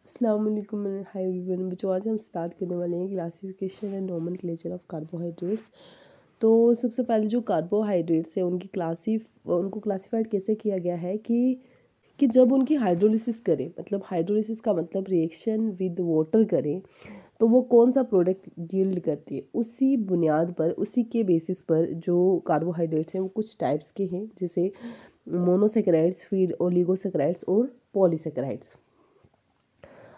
अस्सलाम वालेकुम hi everyone बच्चों, आज हम स्टार्ट करने वाले हैं classification and nomenclature of carbohydrates. तो सबसे पहले जो कार्बोहाइड्रेट्स है उनको क्लासिफाइड कैसे किया गया है कि जब उनकी हाइड्रोलिसिस करें, मतलब हाइड्रोलिसिस का मतलब रिएक्शन विद वाटर करें, तो वो कौन सा प्रोडक्ट यील्ड करती है। उसी बुनियाद पर, उसी के बेसिस पर जो कार्बोहाइड्रेट्स हैं वो कुछ टाइप्स के हैं, जैसे मोनोसेकेराइड्स, फिर ओलिगोसेकेराइड्स और पॉलीसेकेराइड्स।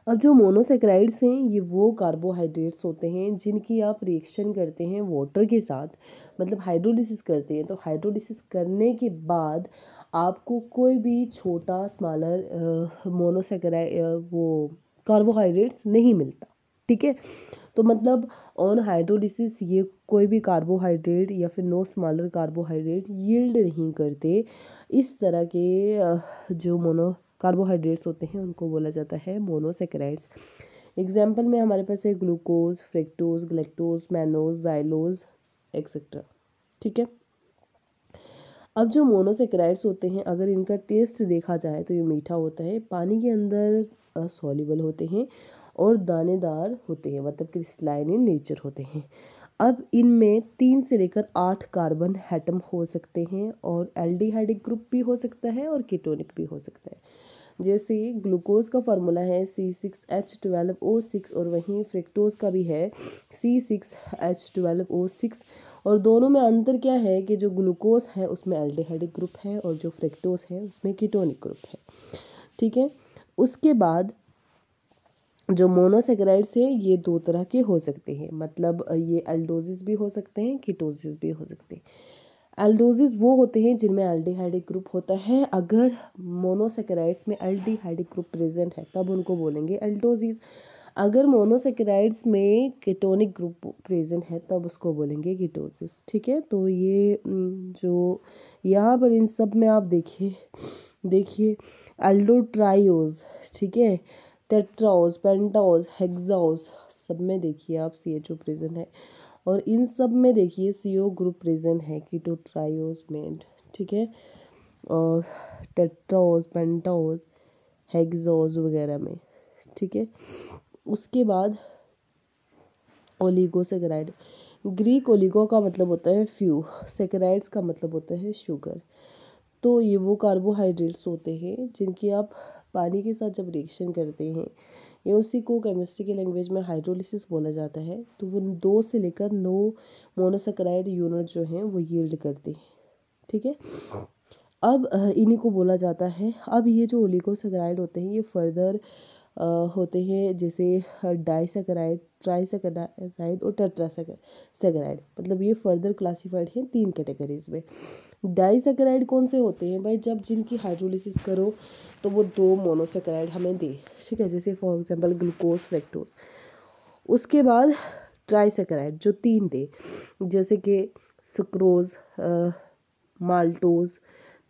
अब जो मोनोसेकेराइड्स हैं ये वो कार्बोहाइड्रेट्स होते हैं जिनकी आप रिएक्शन करते हैं वाटर के साथ, मतलब हाइड्रोलिसिस करते हैं। तो हाइड्रोलिसिस करने के बाद आपको कोई भी छोटा स्मॉलर मोनोसेकेराइड वो कार्बोहाइड्रेट्स नहीं मिलता। ठीक है, तो मतलब ऑन हाइड्रोलिसिस ये कोई भी कार्बोहाइड्रेट या फिर नो स्मॉलर कार्बोहाइड्रेट यील्ड नहीं करते। इस तरह के जो मोनो कार्बोहाइड्रेट्स होते हैं उनको बोला जाता है मोनोसेकेराइड्स। एग्जाम्पल में हमारे पास है glucose, fructose, galactose, mannose, xylose etcetera. ठीक है, अब जो मोनोसेकेराइड्स होते हैं अगर इनका टेस्ट देखा जाए तो ये मीठा होता है, पानी के अंदर सॉल्युबल होते हैं और दानेदार होते हैं, मतलब क्रिस्टलाइन इन नेचर होते हैं। अब इनमें 3 से लेकर 8 कार्बन एटम हो सकते हैं और एल्डिहाइडिक ग्रुप भी हो सकता है और कीटोनिक भी हो सकता है। जैसे ग्लूकोज का फार्मूला है C6H12O6 और वहीं फ्रक्टोज का भी है C6H12O6। और दोनों में अंतर क्या है कि जो ग्लूकोज है उसमें एल्डिहाइडिक ग्रुप है और जो फ्रक्टोज है उसमें कीटोनिक ग्रुप है। ठीक है, उसके बाद जो मोनोसेकेराइड्स हैं ये 2 तरह के हो सकते हैं, मतलब ये एल्डोजिस भी हो सकते हैं, कीटोसिस भी हो सकते हैं। एल्डोजिस वो होते हैं जिनमें एल्डिहाइडिक ग्रुप होता है। अगर मोनोसेकेराइड्स में एल्डिहाइडिक ग्रुप प्रेजेंट है तब उनको बोलेंगे एल्डोजिस। अगर मोनोसेकेराइड्स में कीटोनिक ग्रुप प्रेजेंट है तब उसको बोलेंगे कीटोसिस। ठीक है, तो ये जो यहाँ पर इन सब में आप देखिए एल्डोट्राइओज, ठीक है, टेट्राओज, पेंटाओज, हेक्साओज, सब में देखिए आप CHO प्रेजेंट है और इन सब में देखिए CO ग्रुप प्रेजेंट है कीटोट्राइओज में। ठीक है, और टेट्राओज, पेंटाओज, हेक्साओज वगैरह में। ठीक है, उसके बाद ओलिगोसेकेराइड। ग्रीक ओलिगो का मतलब होता है फ्यू, सेकेराइड्स का मतलब होता है शुगर। तो ये वो कार्बोहाइड्रेट्स होते हैं जिनकी आप पानी के साथ जब रिएक्शन करते हैं या उसी को केमिस्ट्री के लैंग्वेज में हाइड्रोलिसिस बोला जाता है, तो वो 2 से लेकर 9 मोनोसेकेराइड यूनिट जो हैं वो यील्ड करते हैं। ठीक है, अब इन्हीं को बोला जाता है। अब ये जो ओलिगोसेकेराइड होते हैं ये फर्दर होते हैं, जैसे डाइसेकेराइड, ट्राइसेकेराइड और टेट्रासेकेराइड, मतलब ये फर्दर क्लासिफाइड हैं 3 कैटेगरीज में। डाइसेकेराइड कौन से होते हैं भाई, जब जिनकी हाइड्रोलिसिस करो तो वो 2 मोनोसेकेराइड हमें दे। ठीक है, जैसे फॉर एग्जांपल ग्लूकोज, फ्रक्टोज। उसके बाद ट्राइसेकेराइड जो 3 दे, जैसे कि सुक्रोज, माल्टोज,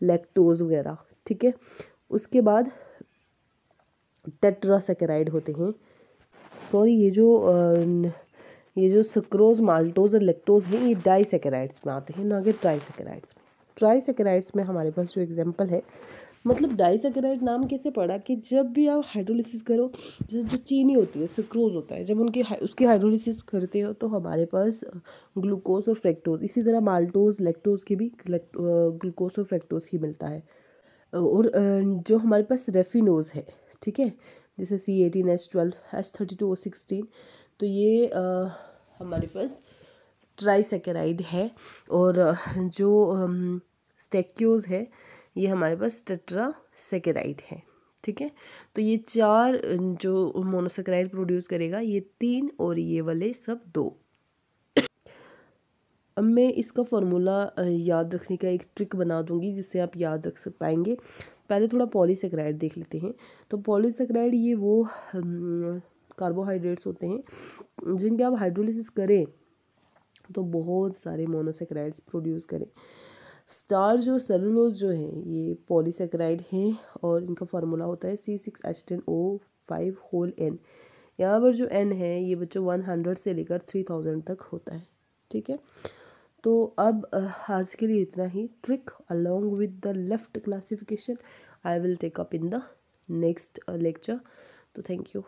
लैक्टोज वगैरह। ठीक है, उसके बाद टेट्रासेकेराइड होते हैं। सॉरी, ये जो सुक्रोज, माल्टोज और लैक्टोज हैं ये डाइसेकेराइड्स में आते हैं, ना कि ट्राइसेकेराइड्स में। ट्राइसेकेराइड्स में हमारे पास जो एग्जांपल है, मतलब डाइसेकेराइड नाम कैसे पड़ा कि जब भी आप हाइड्रोलिसिस करो, जैसे जो चीनी होती है, सुक्रोज होता है, जब उसकी हाइड्रोलिसिस करते हो तो हमारे पास ग्लूकोज और फ्रक्टोज, इसी तरह माल्टोज, लैक्टोज की भी ग्लूकोज और फ्रक्टोज ही मिलता है। और जो हमारे पास रेफिनोज है, ठीक है, जैसे C18H12H32O16, तो ये हमारे पास ट्राइसेकेराइड है। और जो स्टेक्योज है ये हमारे पास टेट्रासेकेराइड है। ठीक है, तो ये 4 जो मोनोसेकेराइड प्रोड्यूस करेगा, ये 3 और ये वाले सब 2। अब मैं इसका फार्मूला याद रखने का एक ट्रिक बना दूंगी जिससे आप याद रख पाएंगे। पहले थोड़ा पॉलीसेकेराइड देख लेते हैं। तो पॉलीसेकेराइड ये वो कार्बोहाइड्रेट्स होते हैं जिनके आप हाइड्रोलिसिस करें तो बहुत सारे मोनोसेकेराइड्स प्रोड्यूस करें। स्टार्च और सेलुलोज जो है ये पॉलीसेकेराइड हैं और इनका फार्मूला होता है C6H10O5 होल N। यहाँ पर जो N है ये बच्चों 100 से लेकर 3000 तक होता है। ठीक है, तो अब आज के लिए इतना ही। Trick along with the left classification I will take up in the next lecture. तो थैंक यू।